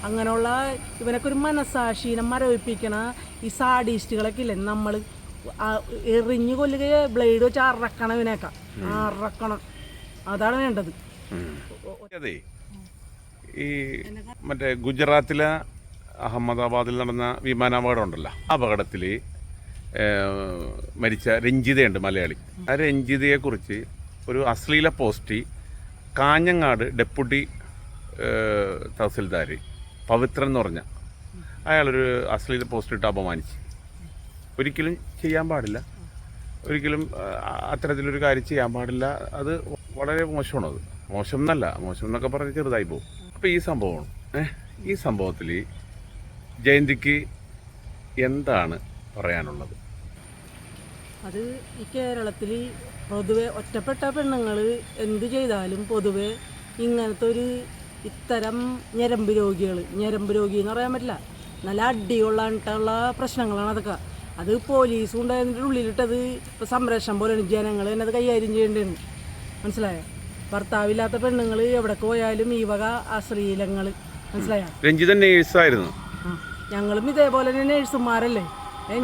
അങ്ങനെയുള്ള ഇവനൊക്കെ ഒരു മനസാക്ഷീനെ മരവിപ്പിക്കണ ഈ സാഡിസ്റ്റുകളൊക്കെ ഇല്ലേ, നമ്മൾ എറിഞ്ഞു കൊല്ലുക, ബ്ലേഡ് വെച്ച് അറക്കണം ഇവനേക്കാം, അറക്കണം, അതാണ് വേണ്ടത്. അതെ, ഈ മറ്റേ ഗുജറാത്തിലെ അഹമ്മദാബാദിൽ നടന്ന വിമാനാപകടം ഉണ്ടല്ലോ, അപകടത്തിൽ മരിച്ച രഞ്ജിതയുണ്ട്, മലയാളി. ആ രഞ്ജിതയെക്കുറിച്ച് ഒരു അശ്ലീല പോസ്റ്റ് കാഞ്ഞങ്ങാട് ഡെപ്യൂട്ടി തഹസിൽദാർ പവിത്രൻ എന്ന് പറഞ്ഞ അയാളൊരു അശ്ലീല പോസ്റ്റ് ഇട്ട് അപമാനിച്ച്. ഒരിക്കലും ചെയ്യാൻ പാടില്ല, ഒരിക്കലും അത്തരത്തിലൊരു കാര്യം ചെയ്യാൻ പാടില്ല. അത് വളരെ മോശമാണത്. മോശം എന്നൊക്കെ പറഞ്ഞ് ചെറുതായി പോകും. അപ്പോൾ ഈ സംഭവത്തിൽ ജയന്തിക്ക് എന്താണ് പറയാനുള്ളത്? അത് ഈ കേരളത്തിൽ പൊതുവെ ഒറ്റപ്പെട്ട പെണ്ണുങ്ങൾ എന്ത് ചെയ്താലും പൊതുവെ ഇങ്ങനത്തെ ഒരു ഇത്തരം ഞരമ്പ് രോഗി എന്ന് പറയാൻ പറ്റില്ല, നല്ല അടികൊള്ളാണ്ടുള്ള പ്രശ്നങ്ങളാണ് അതൊക്കെ. അത് പോലീസും ഉണ്ടായതിൻ്റെ ഉള്ളിലിട്ടത് ഇപ്പോൾ സംരക്ഷണം പോലെയാണ്, ജനങ്ങൾ തന്നെ അത് കൈകാര്യം ചെയ്യേണ്ടതാണ്. മനസ്സിലായോ? ഭർത്താവില്ലാത്ത പെണ്ണുങ്ങൾ എവിടെ പോയാലും ഈ വക അശ്ലീലങ്ങൾ, മനസ്സിലായോ? രഞ്ജിത നേഴ്സായിരുന്നു. ഞങ്ങളും ഇതേപോലെ തന്നെ നേഴ്സുമാരല്ലേ.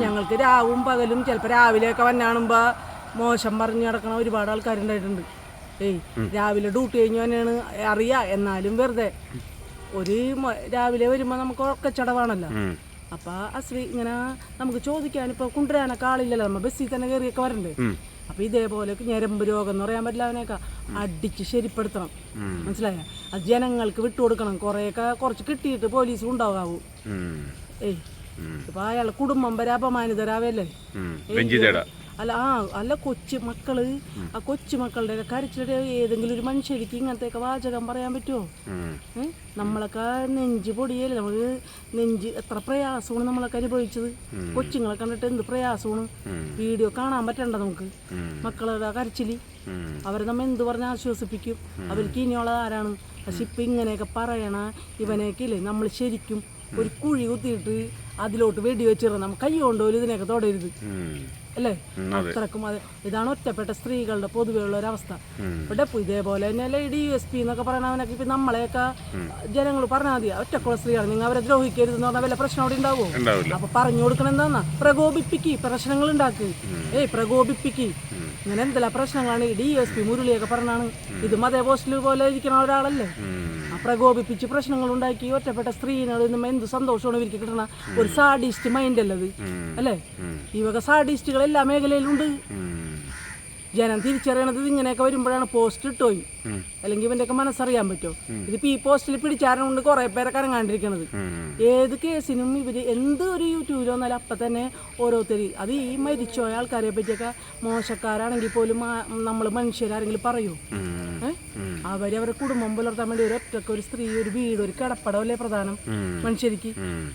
ഞങ്ങൾക്ക് രാവും പകലും ചിലപ്പോൾ രാവിലെയൊക്കെ വന്നാണുമ്പോൾ മോശം പറഞ്ഞു നടക്കണ ഒരുപാട് ആൾക്കാരുണ്ടായിട്ടുണ്ട്. രാവിലെ ഡ്യൂട്ടി കഴിഞ്ഞ് തന്നെയാണ് അറിയാം, എന്നാലും വെറുതെ ഒരു രാവിലെ വരുമ്പോൾ നമുക്ക് ഉറക്കച്ചടവാണല്ലോ. അപ്പോൾ ഇങ്ങനെ നമുക്ക് ചോദിക്കാൻ ഇപ്പോൾ കൊണ്ടുവരാനൊക്കെ ആളില്ലല്ലോ, നമ്മൾ ബസ്സിൽ തന്നെ കയറിയൊക്കെ വരണ്ടേ. അപ്പോൾ ഇതേപോലെ ഞരമ്പ് രോഗം എന്ന് പറയാൻ പറ്റില്ല, അവനെയൊക്കെ അടിച്ച് ശരിപ്പെടുത്തണം, മനസ്സിലായോ? അത് ജനങ്ങൾക്ക് വിട്ടുകൊടുക്കണം. കുറച്ച് കിട്ടിയിട്ട് പോലീസ് ഉണ്ടാകാവൂ. ഇപ്പൊ അയാളെ കുടുംബം വരെ അപമാനിതരാവല്ലേ. അല്ല കൊച്ചു മക്കള്, ആ കൊച്ചു മക്കളുടെ കരച്ചിട്ട് ഏതെങ്കിലും ഒരു മനുഷ്യർക്ക് ഇങ്ങനത്തെയൊക്കെ വാചകം പറയാൻ പറ്റുമോ? നമ്മളൊക്കെ നെഞ്ച് പൊടിയല്ലേ, നമുക്ക് നെഞ്ച് എത്ര പ്രയാസമാണ് നമ്മളൊക്കെ അനുഭവിച്ചത്. കൊച്ചുങ്ങളെ കണ്ടിട്ട് എന്ത് പ്രയാസമാണ്. വീഡിയോ കാണാൻ പറ്റണ്ട നമുക്ക് മക്കളുടെ കരച്ചില്. അവരെ നമ്മൾ എന്ത് പറഞ്ഞ് ആശ്വസിപ്പിക്കും? അവർക്ക് ഇനിയുള്ളത് ആരാണ്? പക്ഷെ ഇപ്പൊ ഇങ്ങനെയൊക്കെ പറയണ ഇവനേക്കില്ലേ, നമ്മൾ ശരിക്കും ഒരു കുഴി കുത്തിയിട്ട് അതിലോട്ട് വെടി വെച്ചിടണം. നമ്മൾ കൈ കൊണ്ടുപോലും ഇതിനെയൊക്കെ തൊടരുത്, അല്ലേ? അത്രക്കും ഇതാണ് ഒറ്റപ്പെട്ട സ്ത്രീകളുടെ പൊതുവെയുള്ള ഒരവസ്ഥ. ഇവിടെ ഇതേപോലെ തന്നെ DSP എന്നൊക്കെ പറയണവനൊക്കെ ഇപ്പൊ നമ്മളെയൊക്കെ ജനങ്ങൾ പറഞ്ഞാൽ മതി, ഒറ്റക്കുള്ള സ്ത്രീയാണ്, നിങ്ങൾ അവരെ ദ്രോഹിക്കരുത് എന്ന് പറഞ്ഞാൽ വല്ല പ്രശ്നം അവിടെ ഉണ്ടാവുമോ? അപ്പൊ പറഞ്ഞു കൊടുക്കണം എന്താന്നാ, പ്രകോപിപ്പിക്ക്, പ്രശ്നങ്ങൾ ഉണ്ടാക്ക്, പ്രകോപിപ്പിക്ക്. ഇങ്ങനെ എന്തെല്ലാം പ്രശ്നങ്ങളാണ് ഈ DSP മുരളിയൊക്കെ പറഞ്ഞാണ്. ഇതും അതേ പോസ്റ്റിൽ പോലെ ഇരിക്കണ ഒരാളല്ലേ. പ്രകോപിപ്പിച്ച് പ്രശ്നങ്ങൾ ഉണ്ടാക്കി ഒറ്റപ്പെട്ട സ്ത്രീനോട് എന്ത് സന്തോഷമാണ് ഇവർക്ക് കിട്ടണ. ഒരു സാഡിസ്റ്റ് മൈൻഡ് അല്ലത്, അല്ലേ? ഈ വക സാഡിസ്റ്റുകൾ എല്ലാ മേഖലയിലുണ്ട്. ജനം തിരിച്ചറിയണത് ഇങ്ങനെയൊക്കെ വരുമ്പോഴാണ്. പോസ്റ്റ് ഇട്ടോയി അല്ലെങ്കിൽ ഇവന്റെയൊക്കെ മനസ്സറിയാൻ പറ്റുമോ? ഇതിപ്പോ ഈ പോസ്റ്റിൽ പിടിച്ചാരുണ്ട് കുറെ പേരൊക്കെ ഇറങ്ങാണ്ടിരിക്കണത്. ഏത് കേസിനും ഇവര് എന്ത് ഒരു യൂട്യൂബിൽ വന്നാലും അപ്പൊ തന്നെ ഓരോരുത്തര് അത് ഈ മരിച്ചോയ ആൾക്കാരെ പറ്റിയൊക്കെ മോശക്കാരാണെങ്കിൽ പോലും നമ്മൾ മനുഷ്യരാരെങ്കിലും പറയൂ? അവരവരുടെ കുടുംബം പുലർത്താൻ വേണ്ടി ഒരു സ്ത്രീ, ഒരു വീട്, ഒരു കിടപ്പടമല്ലേ പ്രധാനം മനുഷ്യർക്ക്.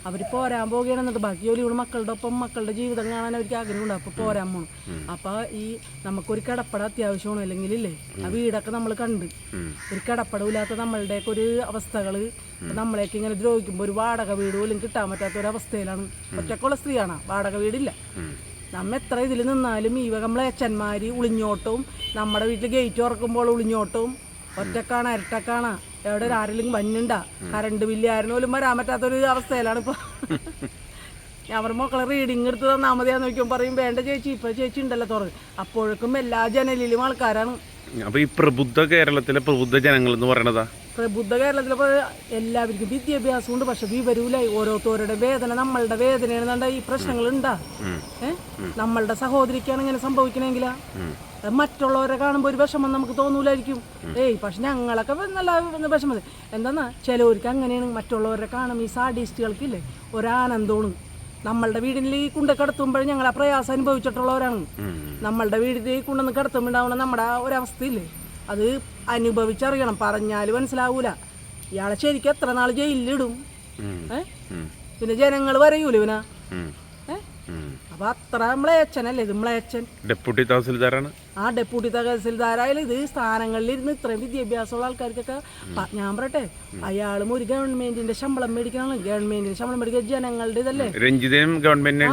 അവര് പോരാൻ പോകുകയാണെന്നിട്ട് ബാക്കി ജോലികൾ മക്കളുടെ ഒപ്പം മക്കളുടെ ജീവിതം കാണാൻ അവർക്ക് ആഗ്രഹമുണ്ട്. അപ്പൊ പോരാൻ പോകണം. അപ്പൊ ഈ നമുക്കൊരു കിടപ്പട അത്യാവശ്യമാണ്. അല്ലെങ്കിൽ ഇല്ലേ, ആ വീടൊക്കെ നമ്മൾ കണ്ട് ഒരു കിടപ്പടമില്ലാത്ത നമ്മളുടെയൊക്കെ ഒരു അവസ്ഥകള് നമ്മളെയൊക്കെ ഇങ്ങനെ ദ്രോഹിക്കുമ്പോൾ ഒരു വാടക വീട് പോലും കിട്ടാൻ പറ്റാത്ത ഒരു അവസ്ഥയിലാണ്. ഒറ്റക്കുള്ള സ്ത്രീയാണ്, വാടക വീടില്ല. നമ്മ എത്ര ഇതിൽ നിന്നാലും ഈ വക നമ്മളെ അച്ഛന്മാര് ഒളിഞ്ഞോട്ടവും, നമ്മുടെ വീട്ടിൽ ഗേറ്റ് തുറക്കുമ്പോൾ ഒളിഞ്ഞോട്ടവും, ഒറ്റക്കാണ് ഇരട്ടക്കാണ്, എവിടെ ആരെങ്കിലും വന്നുണ്ടാ, കറണ്ട് ബില്ല് ആരും പോലും വരാൻ പറ്റാത്തൊരു അവസ്ഥയിലാണ് ഇപ്പൊ. അവർ മക്കളെ റീഡിങ് എടുത്ത് തന്നാൽ മതിയാന്ന് നോക്കിയും പറയും വേണ്ട ചേച്ചി, ഇപ്പൊ ചേച്ചി ഉണ്ടല്ലോ തുറന്ന്. അപ്പോഴേക്കും എല്ലാ ജനലിലും ആൾക്കാരാണ്. അപ്പൊ ഈ പ്രബുദ്ധ കേരളത്തിലെ പ്രബുദ്ധ ജനങ്ങൾ എന്ന് പറയണതാ, പ്രബുദ്ധ കേരളത്തിലെ എല്ലാവർക്കും വിദ്യാഭ്യാസം ഉണ്ട്, പക്ഷെ വിവരൂല. ഓരോരുത്തരുടെ വേദന നമ്മളുടെ വേദനയാണെന്നുണ്ട ഈ പ്രശ്നങ്ങൾ ഉണ്ടാ. നമ്മളുടെ സഹോദരിക്കാണ് ഇങ്ങനെ സംഭവിക്കണമെങ്കിലാ മറ്റുള്ളവരെ കാണുമ്പോൾ ഒരു വിഷമം നമുക്ക് തോന്നൂലായിരിക്കും. പക്ഷെ ഞങ്ങളൊക്കെ നല്ല വിഷമം. എന്താന്നാ ചിലവർക്ക് അങ്ങനെയാണ്. മറ്റുള്ളവരെ കാണും ഈ സാഡിസ്റ്റുകൾക്കില്ലേ ഒരാനന്ദമാണ്. നമ്മളുടെ വീടിൽ ഈ കുണ്ട കിടത്തുമ്പോൾ ഞങ്ങൾ ആ പ്രയാസം അനുഭവിച്ചിട്ടുള്ളവരാണ്. നമ്മളുടെ വീടിൽ കൊണ്ടുവന്ന് കിടത്തുമ്പോണ്ടാവണ നമ്മുടെ ഒരവസ്ഥയില്ലേ, അത് അനുഭവിച്ചറിയണം. പറഞ്ഞാൽ മനസ്സിലാവൂല. ഇയാളെ ശരിക്കും എത്ര നാൾ ജയിലിലിടും? പിന്നെ ജനങ്ങൾ വരയൂല ഇവനാ. അപ്പൊ അത്ര മ്ലേച്ഛനല്ലേ ഇത്, മ്ലേച്ഛൻ. ഡെപ്യൂട്ടി തഹസിൽദാരാണ്. ആ ഡെപ്യൂട്ടി തഹസിൽദാരായാലും ഇത് സ്ഥാനങ്ങളിൽ ഇരുന്ന് ഇത്രയും വിദ്യാഭ്യാസമുള്ള ആൾക്കാർക്കൊക്കെ ഞാൻ പറയട്ടെ, അയാളും ഒരു ഗവൺമെന്റിന്റെ ശമ്പളം മേടിക്കണമാണ്. ഗവൺമെന്റിന്റെ ശമ്പളം മേടിക്കുക ജനങ്ങളുടെ ഇതല്ലേ. രഞ്ജിതയും ഗവൺമെന്റ്.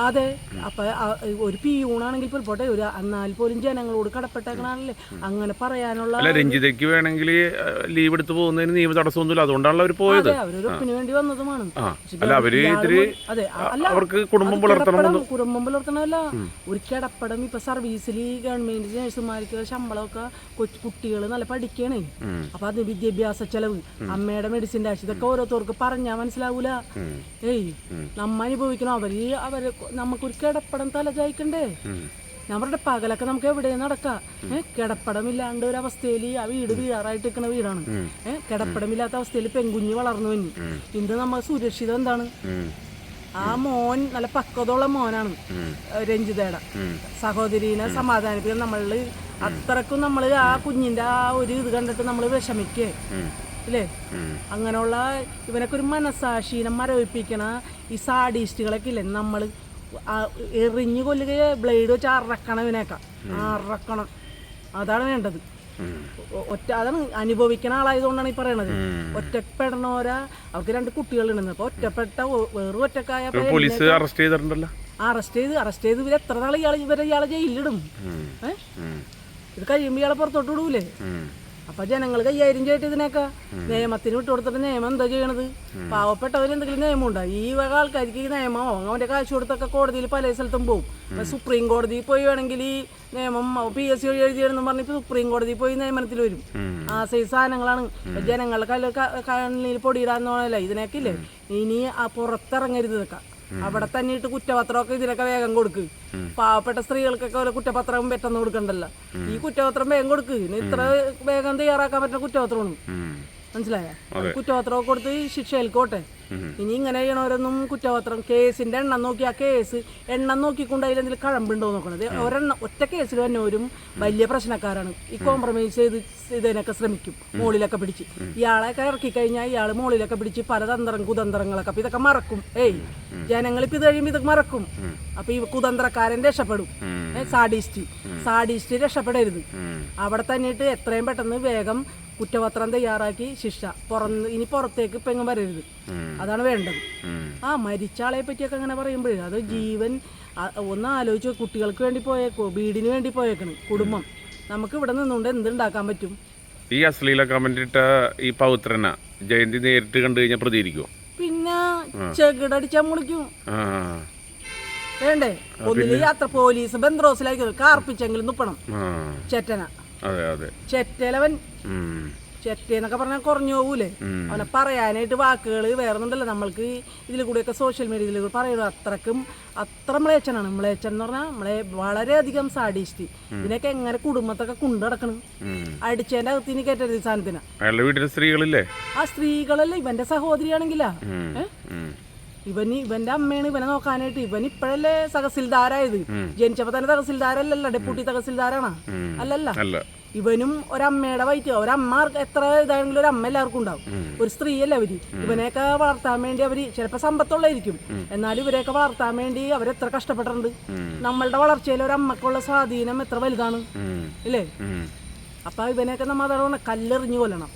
അതെ. അപ്പൊ ഒരു പിയൂണാണെങ്കിൽ പോലും പോട്ടെ, ഒരു എന്നാൽ പോലും ജനങ്ങളോട് കടപ്പെട്ടേക്കണല്ലേ അങ്ങനെ പറയാനുള്ള. രഞ്ജിതയ്ക്ക് വേണമെങ്കിൽ ലീവ് എടുത്ത് പോകുന്നതിന് നിയമ തടസ്സമൊന്നുമില്ല, അതുകൊണ്ടാണ് അവർ പോയത്. അവരൊരു ഒപ്പിന് വേണ്ടി വന്നതുമാണ്. അതെ, അവർക്ക് കുടുംബം പുലർത്തണമല്ല, ഒരു കിടപ്പടം. ഇപ്പൊ സർവീസിൽ ഗവൺമെന്റ് നഴ്സുമാർക്ക് ശമ്പളമൊക്കെ കുട്ടികൾ നല്ല പഠിക്കണേ. അപ്പൊ അത് വിദ്യാഭ്യാസ ചെലവ്, അമ്മയുടെ മെഡിസിൻ്റെ ആവശ്യം, ഇതൊക്കെ ഓരോരുത്തർക്ക് പറഞ്ഞാൽ മനസ്സിലാവൂല. നമ്മ അനുഭവിക്കണം. അവര് നമുക്കൊരു കിടപ്പടം തലചായ്ക്കണ്ടേ. ഞാൻ പറഞ്ഞ പകലൊക്കെ നമുക്ക് എവിടെ നടക്കാം. കിടപ്പടമില്ലാണ്ട് ഒരു അവസ്ഥയിൽ ആ വീട് വീഴാറായിട്ട് നിൽക്കുന്ന വീടാണ്. കിടപ്പടമില്ലാത്ത അവസ്ഥയിൽ പെൺകുഞ്ഞ് വളർന്നു വന്നു. ഇന്ന് നമ്മൾ സുരക്ഷിതം എന്താണ്? ആ മോൻ നല്ല പക്വതയുള്ള മോനാണ്. രഞ്ജിതയുടെ സഹോദരീനെ സമാധാനിപ്പിക്കാൻ നമ്മളിൽ അത്രക്കും നമ്മൾ ആ കുഞ്ഞിന്റെ ആ ഒരു ഇത് കണ്ടിട്ട് നമ്മൾ വിഷമിക്കേ അല്ലേ. അങ്ങനെയുള്ള ഇവനൊക്കെ ഒരു മനസാക്ഷീനെ മരവിപ്പിക്കണ ഈ സാഡിസ്റ്റുകളൊക്കെ ഇല്ലേ, നമ്മൾ എറിഞ്ഞു കൊല്ലുക, ബ്ലേഡ് വെച്ച് അറക്കണം. ഇവനേക്ക അറക്കണം. അതാണ് വേണ്ടത്. അതാണ് അനുഭവിക്കുന്ന ആളായതുകൊണ്ടാണ് ഈ പറയണത്. ഒറ്റപ്പെടണോരാ, അവർക്ക് 2 കുട്ടികളുണ്ടെന്ന്. അപ്പൊ ഒറ്റപ്പെട്ട വേറെ ഒറ്റക്കായ പോലീസ് അറസ്റ്റ് ചെയ്തിട്ടുണ്ടല്ലോ. അറസ്റ്റ് ചെയ്ത് ഇവർ എത്ര നാൾ ഇയാളെ ജയിലിടും? ഇത് കഴിയുമ്പോൾ ഇയാളെ പുറത്തോട്ട് വിടൂലേ? അപ്പൊ ജനങ്ങൾ കൈകാര്യം ചെയ്തിട്ട് ഇതിനൊക്കെ നിയമത്തിന് വിട്ടുകൊടുത്തിട്ട് നിയമം എന്താ ചെയ്യണത്? പാവപ്പെട്ടവർ എന്തെങ്കിലും നിയമം ഉണ്ടോ? ഈ വക ആൾക്കാർക്ക് ഈ നിയമമോ അവന്റെ കാശ് കൊടുത്തൊക്കെ കോടതിയിൽ പല സ്ഥലത്തും പോകും. സുപ്രീം കോടതിയിൽ പോയി വേണമെങ്കിൽ ഈ നിയമം PSC വഴി എഴുതിയെന്ന് പറഞ്ഞിട്ട് സുപ്രീം കോടതിയിൽ പോയി നിയമനത്തിൽ വരും. ആ സൈസ് സാധനങ്ങളാണ്. ജനങ്ങളുടെ കണ്ണിൽ പൊടിയിടാന്നല്ല ഇതിനൊക്കെ ഇല്ലേ. ഇനി ആ പുറത്തിറങ്ങരുത് ഇതൊക്കെ. അവിടെ തന്നെ ഇട്ട് കുറ്റപത്രമൊക്കെ ഇതിനൊക്കെ വേഗം കൊടുക്ക്. പാവപ്പെട്ട സ്ത്രീകൾക്കൊക്കെ ഒരു കുറ്റപത്രം പെട്ടെന്ന് കൊടുക്കണ്ടല്ലോ. ഈ കുറ്റപത്രം വേഗം കൊടുക്ക്. ഇത്ര വേഗം തയ്യാറാക്കാൻ പറ്റുന്ന കുറ്റപത്രമാണ്. മനസ്സിലായ? കുറ്റപത്രമൊക്കെ കൊടുത്ത് ശിക്ഷ ഏൽക്കോട്ടെ. ഇനി ഇങ്ങനെ ചെയ്യണവരൊന്നും കുറ്റപത്രം കേസിന്റെ എണ്ണം നോക്കി ആ കേസ് എണ്ണം നോക്കിക്കൊണ്ട് അതിലെന്തെങ്കിലും കഴമ്പുണ്ടോ നോക്കണത്. ഒറ്റ കേസിൽ വന്നവരും വലിയ പ്രശ്നക്കാരാണ്. ഈ കോംപ്രമൈസ് ചെയ്ത് ഇതിനൊക്കെ ശ്രമിക്കും. മുകളിലൊക്കെ പിടിച്ച് ഇയാളെയൊക്കെ ഇറക്കി കഴിഞ്ഞാൽ ഇയാൾ മുകളിലൊക്കെ പിടിച്ച് പല കുതന്ത്രങ്ങളൊക്കെ. അപ്പൊ ഇതൊക്കെ മറക്കും. ജനങ്ങളിപ്പോ ഇത് കഴിയുമ്പോൾ ഇതൊക്കെ മറക്കും. അപ്പൊ ഈ കുതന്ത്രക്കാരൻ രക്ഷപ്പെടും. സാഡിസ്റ്റ് രക്ഷപ്പെടരുത്. അവിടെ തന്നെയിട്ട് എത്രയും പെട്ടെന്ന് വേഗം കുറ്റപത്രം തയ്യാറാക്കി ശിക്ഷ ഇനി പുറത്തേക്ക് ഇപ്പൊ എങ്ങും വരരുത്. അതാണ് വേണ്ടത്. ആ മരിച്ച ആളെ പറ്റിയൊക്കെ അങ്ങനെ പറയുമ്പോഴേ അത് ജീവൻ ഒന്ന് ആലോചിച്ച്. കുട്ടികൾക്ക് വേണ്ടി പോയേക്കോ, വീടിന് വേണ്ടി പോയേക്കണം കുടുംബം. നമുക്ക് ഇവിടെ നിന്നുകൊണ്ട് എന്തുണ്ടാക്കാൻ പറ്റും? ഈ അശ്ലീല കമന്റ് ഇട്ട ഈ പൗത്രന ജയന്തി നേരിട്ട് കണ്ടു കഴിഞ്ഞാൽ പ്രതികരിക്കുമോ? പിന്നെ ചെകിടടിച്ചാൽ മുളിക്കും. വേണ്ടേ? ഒന്നിൽ അത്ര പോലീസ് ബന്ദ്രോസിലായിരിക്കും കാർപ്പിച്ചെങ്കിലും തുപ്പണം. ചെറ്റന ചെറ്റലവൻ ചെറ്റേന്നൊക്കെ പറഞ്ഞാൽ കുറഞ്ഞു പോകൂലേ? അവനെ പറയാനായിട്ട് വാക്കുകൾ വേറൊന്നുണ്ടല്ലോ. നമ്മൾക്ക് ഇതിൽ കൂടെയൊക്കെ സോഷ്യൽ മീഡിയയിൽ പറയുള്ളൂ. അത്ര മ്ലേച്ഛനാണ്. മ്ലേച്ഛൻ എന്ന് പറഞ്ഞാൽ വളരെയധികം സാഡിസ്റ്റ്. ഇതിനൊക്കെ എങ്ങനെ കുടുംബത്തൊക്കെ കൊണ്ടുനടക്കണം? അടിച്ചതിന്റെ അകത്ത് ഇനി കയറ്റരുത് സാധനത്തിന്. സ്ത്രീകളില്ലേ? ആ സ്ത്രീകളല്ലേ ഇവന്റെ സഹോദരിയാണെങ്കിലാ. ഇവന്റെ അമ്മയാണ് ഇവനെ നോക്കാനായിട്ട്. ഇവൻ ഇപ്പോഴല്ലേ തഹസിൽദാരായത്. ജനിച്ചപ്പോ തന്നെ തഹസിൽദാരല്ലല്ലോ, ഡെപ്യൂട്ടി തഹസിൽദാരാണ്. അല്ലല്ല. ഇവനും ഒരമ്മയുടെ വയറ്റ്. ഒരമ്മ എത്ര ഇതാണെങ്കിലും ഒരു അമ്മ എല്ലാവർക്കും ഉണ്ടാവും. ഒരു സ്ത്രീയല്ല അവര്. ഇവനെയൊക്കെ വളർത്താൻ വേണ്ടി അവര് ചിലപ്പോ സമ്പത്തുള്ളായിരിക്കും, എന്നാലും ഇവരെയൊക്കെ വളർത്താൻ വേണ്ടി അവരെത്ര കഷ്ടപ്പെട്ടിട്ടുണ്ട്. നമ്മളുടെ വളർച്ചയിൽ ഒരമ്മക്കുള്ള സ്വാധീനം എത്ര വലുതാണ് ഇല്ലേ? അപ്പൊ ഇവനെയൊക്കെ നമ്മ അതാണ് കല്ലെറിഞ്ഞു കൊല്ലണം.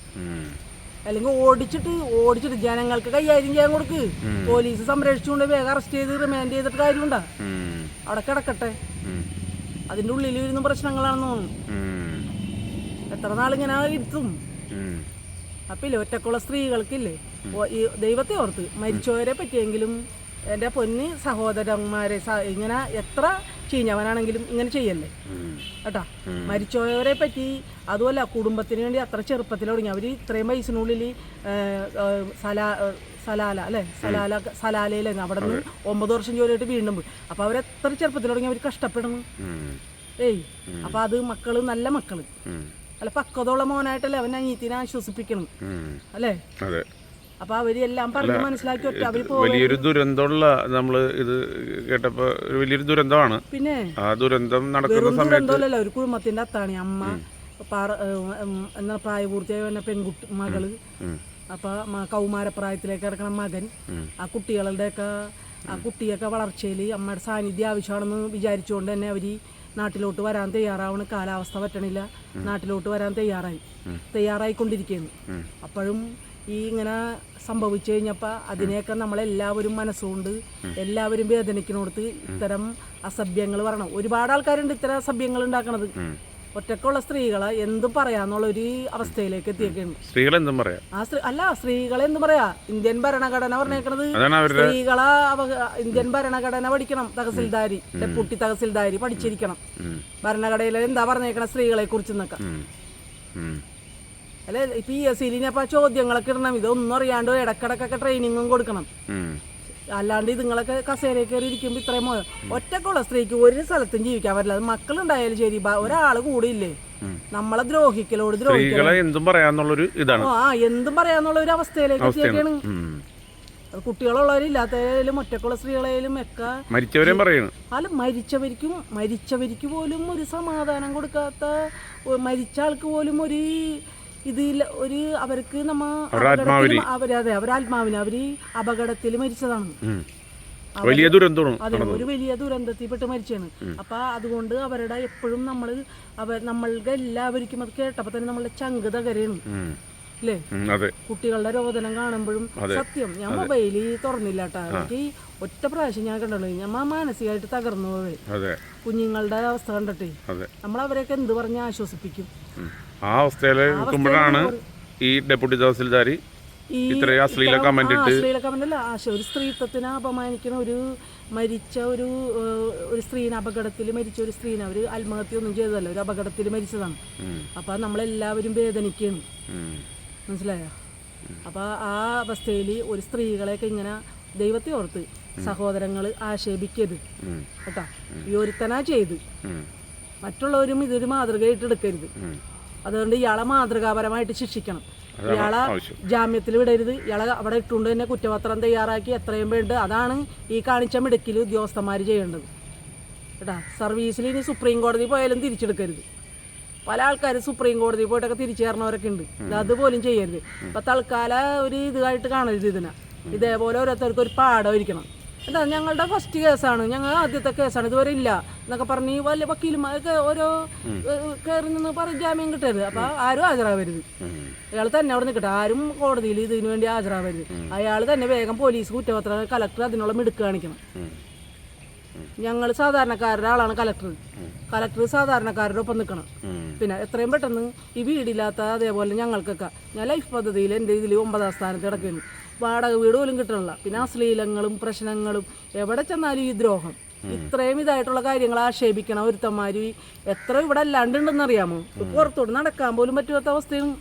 അല്ലെങ്കിൽ ഓടിച്ചിട്ട് ജനങ്ങൾക്ക് കൈകാര്യം ചെയ്യാൻ കൊടുക്ക്. പോലീസ് സംരക്ഷിച്ചുകൊണ്ട് വേഗം അറസ്റ്റ് ചെയ്ത് റിമാൻഡ് ചെയ്തിട്ട് കാര്യമുണ്ടാ? അവിടെ കിടക്കട്ടെ. അതിന്റെ ഉള്ളിൽ ഇരുന്ന് പ്രശ്നങ്ങളാണെന്ന് തോന്നുന്നു. എത്ര നാളിങ്ങനെ ഇരുത്തും? അപ്പൊ ഇല്ലേ ഒറ്റക്കുള്ള സ്ത്രീകൾക്കില്ലേ ദൈവത്തെ ഓർത്ത് മരിച്ചവരെ പറ്റിയെങ്കിലും എൻ്റെ പൊന്ന് സഹോദരന്മാരെ ഇങ്ങനെ എത്ര ചീഞ്ഞവനാണെങ്കിലും ഇങ്ങനെ ചെയ്യല്ലേ കേട്ടാ. മരിച്ചവരെ പറ്റി അതുമല്ല കുടുംബത്തിന് വേണ്ടി അത്ര ചെറുപ്പത്തിൽ തുടങ്ങി. അവർ ഇത്രയും വയസ്സിനുള്ളിൽ സലാലയിലായിരുന്നു. അവിടെ നിന്ന് 9 വർഷം ജോലിയായിട്ട് വീണ്ടും പോയി. അപ്പോൾ അവരെത്ര ചെറുപ്പത്തിൽ തുടങ്ങി അവർ കഷ്ടപ്പെടുന്നു. അപ്പൊ അത് മക്കള് നല്ല മക്കള് അല്ല പക്വതയുള്ള മോനായിട്ടല്ലേ അവൻ അനിയത്തിനെ ആശ്വസിപ്പിക്കണം അല്ലേ? അപ്പൊ അവര് എല്ലാം പറഞ്ഞ് മനസ്സിലാക്കി വലിയൊരു ദുരന്തമുള്ള നമ്മള് ഇത് കേട്ടപ്പോ വലിയൊരു ദുരന്തമാണ്. പിന്നെ ആ ദുരന്തം നടക്കുന്ന സമയത്ത് ഒരു കുടുംബത്തിന്റെ അത്താണ് അമ്മ എന്നാ പ്രായപൂർത്തിയായ പെൺകുട്ടി മകള്. അപ്പൊ കൗമാരപ്രായത്തിലേക്ക് കിടക്കണ മകൻ. ആ കുട്ടികളുടെ ഒക്കെ ആ കുട്ടിയൊക്കെ വളർച്ചയിൽ അമ്മയുടെ സാന്നിധ്യം ആവശ്യമാണെന്ന് വിചാരിച്ചുകൊണ്ട് തന്നെ അവർ നാട്ടിലോട്ട് വരാൻ തയ്യാറാവണം. കാലാവസ്ഥ പറ്റണില്ല, നാട്ടിലോട്ട് വരാൻ തയ്യാറായിക്കൊണ്ടിരിക്കുകയാണ്. അപ്പോഴും ഈ ഇങ്ങനെ സംഭവിച്ചു കഴിഞ്ഞപ്പോൾ അതിനെയൊക്കെ നമ്മളെല്ലാവരും മനസ്സുകൊണ്ട് എല്ലാവരും വേദനിക്കുന്നിടത്ത് ഇത്തരം അസഭ്യങ്ങൾ വരണം. ഒരുപാട് ആൾക്കാരുണ്ട് ഇത്തരം അസഭ്യങ്ങൾ ഉണ്ടാക്കണത്. ഒറ്റക്കുള്ള സ്ത്രീകളെ എന്തും പറയാന്നുള്ള ഒരു അവസ്ഥയിലേക്ക് എത്തിയേക്കാണ്. സ്ത്രീകളെന്തും പറയാം. സ്ത്രീകളെ എന്തും പറയാ. ഇന്ത്യൻ ഭരണഘടന പറഞ്ഞേക്കണത് സ്ത്രീകളെ ഇന്ത്യൻ ഭരണഘടന പഠിക്കണം. തഹസിൽദാരി, ഡെപ്യൂട്ടി തഹസിൽദാരി പഠിച്ചിരിക്കണം. ഭരണഘടനയിൽ എന്താ പറഞ്ഞേക്കണ സ്ത്രീകളെ കുറിച്ചെന്നൊക്കെ അല്ലെ. PSC ചോദ്യങ്ങളൊക്കെ ഇടണം. ഇതൊന്നും അറിയാണ്ട് ഇടക്കിടക്കൊക്കെ ട്രെയിനിങ്ങും കൊടുക്കണം. അല്ലാണ്ട് ഇതുങ്ങളൊക്കെ കസേരയിൽ കയറി ഇരിക്കുമ്പോൾ ഇത്രയും ഒറ്റക്കുള്ള സ്ത്രീക്ക് ഒരു സ്ഥലത്തും ജീവിക്കാൻ പറ്റില്ല. അത് മക്കളുണ്ടായാലും ശരി, ഒരാൾ കൂടിയില്ലേ നമ്മളെ ദ്രോഹിക്കലോട് എന്തും പറയാന്നുള്ളൊരു ഇതാണ്. എന്തും പറയാന്നുള്ള ഒരു അവസ്ഥയിലേക്ക് എത്തിയൊക്കെയാണ്. കുട്ടികളുള്ളവരും ഇല്ലാത്തവരും ഒറ്റക്കുള്ള സ്ത്രീകളായാലും ഒക്കെ മരിച്ചവരെയും പറയുന്നു. അല്ല, മരിച്ചവർക്ക് പോലും ഒരു സമാധാനം കൊടുക്കാത്ത, മരിച്ച ആൾക്ക് പോലും ഒരു ഇതിൽ ഒരു അവർക്ക് അവരാത്മാവിന് അവര് അപകടത്തിൽ മരിച്ചതാണ്. വലിയ ദുരന്തമാണ്. അതെ, ഒരു വലിയ ദുരന്തത്തിൽപ്പെട്ട് മരിച്ചാണ്. അപ്പൊ അതുകൊണ്ട് അവരുടെ എപ്പോഴും നമ്മൾക്ക് എല്ലാവർക്കും അത് കേട്ടപ്പോ തന്നെ നമ്മളുടെ ചങ്ക് തകരാണ് അല്ലേ. കുട്ടികളുടെ രോദനം കാണുമ്പോഴും സത്യം ഞാൻ മൊബൈലിൽ തുറന്നില്ല കേട്ടോ. എനിക്ക് ഒറ്റ പ്രാവശ്യം ഞാൻ കണ്ടു ഞാൻ മാനസികമായിട്ട് തകർന്നു പോവേ. കുഞ്ഞുങ്ങളുടെ അവസ്ഥ കണ്ടിട്ടേ നമ്മൾ അവരെയൊക്കെ എന്ത് പറഞ്ഞ് ആശ്വസിപ്പിക്കും. ആ അവസ്ഥയിൽ നിൽക്കുമ്പോഴാണ് ഈ ഡെപ്യൂട്ടി തഹസിൽദാരി ഇത്രയും അശ്ലീല കമന്റ് അല്ല, ഒരു സ്ത്രീത്വത്തിനെ അപമാനിക്കുന്ന മരിച്ച ഒരു സ്ത്രീനെ, അപകടത്തിൽ മരിച്ച ഒരു സ്ത്രീനെ അവർ ആത്മഹത്യ ഒന്നും ചെയ്തതല്ല, ഒരു അപകടത്തിൽ മരിച്ചതാണ്. അപ്പൊ നമ്മളെല്ലാവരും വേദനിക്കുകയാണ്, മനസ്സിലായോ. അപ്പൊ ആ അവസ്ഥയിൽ ഒരു സ്ത്രീകളെയൊക്കെ ഇങ്ങനെ ദൈവത്തെ ഓർത്ത് സഹോദരങ്ങൾ ആക്ഷേപിക്കരുത് കേട്ടാ. ഈ ഒരുത്തനാ ചെയ്ത് മറ്റുള്ളവരും ഇതൊരു മാതൃകയായിട്ട് എടുക്കരുത്. അതുകൊണ്ട് ഇയാളെ മാതൃകാപരമായിട്ട് ശിക്ഷിക്കണം. ഇയാളെ ജാമ്യത്തിൽ വിടരുത്. ഇയാളെ അവിടെ ഇട്ടുകൊണ്ട് തന്നെ കുറ്റപത്രം തയ്യാറാക്കി എത്രയും വേണ്ട. അതാണ് ഈ കാണിച്ച മിടുക്കിൽ ഉദ്യോഗസ്ഥന്മാർ ചെയ്യേണ്ടത് കേട്ടാ. സർവീസിൽ ഇനി സുപ്രീം കോടതി പോയാലും തിരിച്ചെടുക്കരുത്. പല ആൾക്കാർ സുപ്രീം കോടതി പോയിട്ടൊക്കെ തിരിച്ചു കയറണവരൊക്കെ ഉണ്ട്. അതുപോലും ചെയ്യരുത്. ഇപ്പൊ തൽക്കാല ഒരു ഇതായിട്ട് കാണരുത് ഇതിനെ. ഇതേപോലെ ഓരോരുത്തർക്ക് ഒരു പാഠമായിരിക്കണം. എന്താ ഞങ്ങളുടെ ഫസ്റ്റ് കേസാണ്, ഞങ്ങൾ ആദ്യത്തെ കേസാണ്, ഇതുവരെ ഇല്ല എന്നൊക്കെ പറഞ്ഞ് വലിയ വക്കീലുമാരൊക്കെ ഓരോ കയറി നിന്ന് പറഞ്ഞ് ജാമ്യം കിട്ടരുത്. അപ്പൊ ആരും ഹാജരാവരുത്. അയാൾ തന്നെ അവിടെ നിൽക്കട്ടെ, ആരും കോടതിയിൽ ഇതിനു വേണ്ടി ഹാജരാവരുത്. അയാൾ തന്നെ വേഗം പോലീസ് കുറ്റപത്രം, കലക്ടർ അതിനുള്ള മിടുക്ക് കാണിക്കണം. ഞങ്ങൾ സാധാരണക്കാരുടെ ആളാണ് കലക്ടർ സാധാരണക്കാരുടെ ഒപ്പം നിൽക്കണം. പിന്നെ എത്രയും പെട്ടെന്ന് ഈ വീടില്ലാത്ത അതേപോലെ ഞങ്ങൾക്കൊക്കെ, ഞാൻ ലൈഫ് പദ്ധതിയിൽ എൻ്റെ ഇതിൽ 9ാം സ്ഥാനത്ത് കിടക്കുന്നു. വാടക വീട് പോലും കിട്ടണില്ല. പിന്നെ അശ്ലീലങ്ങളും പ്രശ്നങ്ങളും എവിടെ ചെന്നാലും ഈ ദ്രോഹം, ഇത്രയും ഇതായിട്ടുള്ള കാര്യങ്ങൾ ആക്ഷേപിക്കണം ഒരുത്തന്മാർ എത്ര ഇവിടെ അല്ലാണ്ടുണ്ടെന്ന് അറിയാമോ. പുറത്തോട്ട് നടക്കാൻ പോലും പറ്റാത്ത അവസ്ഥയാണ്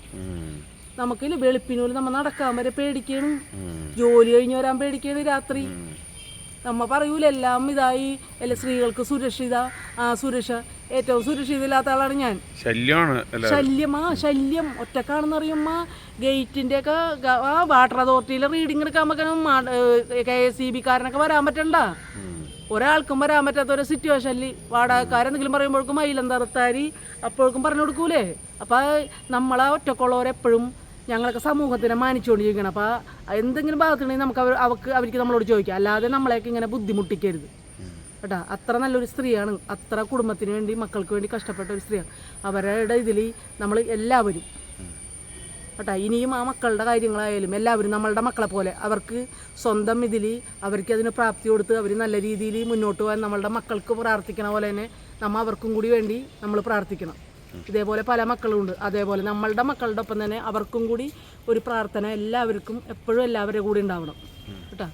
നമുക്കില്ല. വെളുപ്പിനോലും നമ്മൾ നടക്കാൻ വരെ പേടിക്കണം, ജോലി കഴിഞ്ഞ് വരാൻ പേടിക്കണം. രാത്രി നമ്മ പറയൂല എല്ലാം ഇതായി അല്ലെ, സ്ത്രീകൾക്ക് സുരക്ഷ ഏറ്റവും സുരക്ഷിതയില്ലാത്ത ആളാണ് ഞാൻ. ശല്യം ഒറ്റക്കാണെന്ന് അറിയുമ്പോ ഗേറ്റിന്റെ ഒക്കെ വാട്ടർ അതോറിറ്റിയിലെ റീഡിങ് എടുക്കാൻ വെക്കണം. KSEB-കാരനൊക്കെ വരാൻ പറ്റണ്ട, ഒരാൾക്കും വരാൻ പറ്റാത്ത ഒരു സിറ്റുവേഷനിൽ വാടകക്കാരെന്തെങ്കിലും പറയുമ്പോഴേക്കും മയിലെന്തറുത്താരി അപ്പോഴേക്കും പറഞ്ഞു കൊടുക്കൂലേ. അപ്പൊ നമ്മളെ ഒറ്റക്കുള്ളവരെപ്പോഴും ഞങ്ങളൊക്കെ സമൂഹത്തിനെ മാനിച്ചുകൊണ്ടിരിക്കണം. അപ്പോൾ എന്തെങ്കിലും ഭാഗത്തുണ്ടെങ്കിൽ നമുക്ക് അവർക്ക് നമ്മളോട് ചോദിക്കാം, അല്ലാതെ നമ്മളെയൊക്കെ ഇങ്ങനെ ബുദ്ധിമുട്ടിക്കരുത് കേട്ടോ. അത്ര നല്ലൊരു സ്ത്രീയാണ്, അത്ര കുടുംബത്തിന് വേണ്ടി മക്കൾക്ക് വേണ്ടി കഷ്ടപ്പെട്ട ഒരു സ്ത്രീയാണ്. അവരുടെ ഇതിൽ നമ്മൾ എല്ലാവരും കേട്ടോ, ഇനിയും ആ മക്കളുടെ കാര്യങ്ങളായാലും എല്ലാവരും നമ്മളുടെ മക്കളെ പോലെ അവർക്ക് സ്വന്തം ഇതിൽ അവർക്ക് അതിന് പ്രാപ്തി കൊടുത്ത് അവർ നല്ല രീതിയിൽ മുന്നോട്ട് പോകാൻ നമ്മളുടെ മക്കൾക്ക് പ്രാർത്ഥിക്കണ പോലെ തന്നെ നമ്മൾ അവർക്കും കൂടി വേണ്ടി നമ്മൾ പ്രാർത്ഥിക്കണം. ഇതേപോലെ പല മക്കളുണ്ട്, അതേപോലെ നമ്മളുടെ മക്കളുടെ ഒപ്പം തന്നെ അവർക്കും കൂടി ഒരു പ്രാർത്ഥന എല്ലാവർക്കും എപ്പോഴും എല്ലാവരുടെ കൂടി ഉണ്ടാവണം കേട്ടോ.